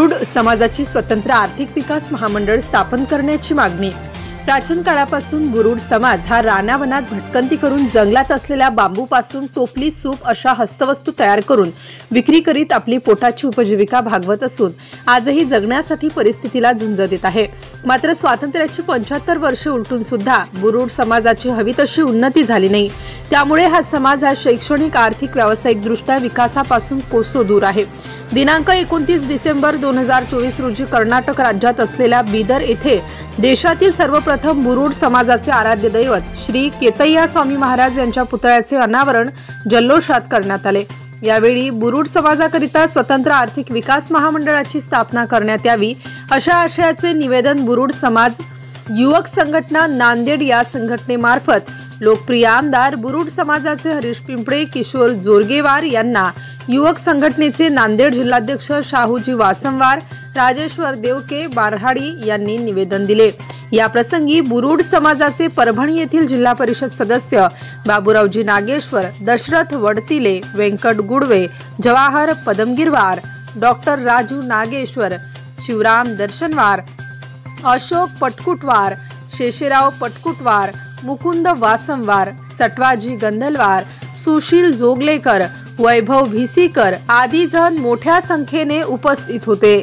बुरुड समाजाची स्वतंत्र आर्थिक विकास महामंडळ स्थापन करण्याची मागणी। प्राचीन काळापासून बुरुड समाज हा रानावनात भटकंती करून जंगलात असलेल्या बांबूपासून टोपली, सूप अशा हस्तवस्तू तयार करून विक्री करीत आपली पोटाची उपजीविका भागवत असून आजही जगण्यासाठी परिस्थितीला झुंज देत आहे। मात्र स्वातंत्र्याची 75 वर्षे उलटून सुद्धा बुरुड समाजाची हवी तशी उन्नती झाली नाही। त्यामुळे हा समाज हा शैक्षणिक, आर्थिक, व्यावसायिक दृष्ट्या विकासापासून कोसो दूर आहे। दिनांक 29 डिसेंबर 2024 रोजी कर्नाटक राज्यात असलेल्या बीदर येथे देशातील सर्वप्रथम बुरुड समाजाचे आराध्य दैवत श्री केतय्या स्वामी महाराज यांच्या पुतळ्याचे अनावरण जल्लोषात करण्यात आले। यावेळी बुरुड समाजाकरिता स्वतंत्र आर्थिक विकास महामंडळाची स्थापना करण्यात यावी अशा आशयाचे निवेदन बुरुड समाज युवक संघटना नांदेड या संघटनेमार्फत लोकप्रिय आमदार बुरुड समाजाचे हरीश पिंपळे, किशोर जोरगेवार यांना युवक संघटनेचे नांदेड जिल्हाध्यक्ष शाहूजी वासंवार, राजेश्वर देवके बारहाडी यांनी निवेदन दिले। या प्रसंगी बुरुड समाजाचे परभणी येथील जिल्हा परिषद सदस्य बाबूरावजी नागेश्वर, दशरथ वडतिले, व्यंकट गुडवे, जवाहर पदमगिरवार, डॉक्टर राजू नागेश्वर, शिवराम दर्शनवार, अशोक पटकुटवार, शेषेराव पटकुटवार, मुकुंद वासंवार, सटवाजी गंधलवार, सुशील जोगलेकर, वैभव भिसीकर आदी जण मोठ्या संख्येने उपस्थित होते।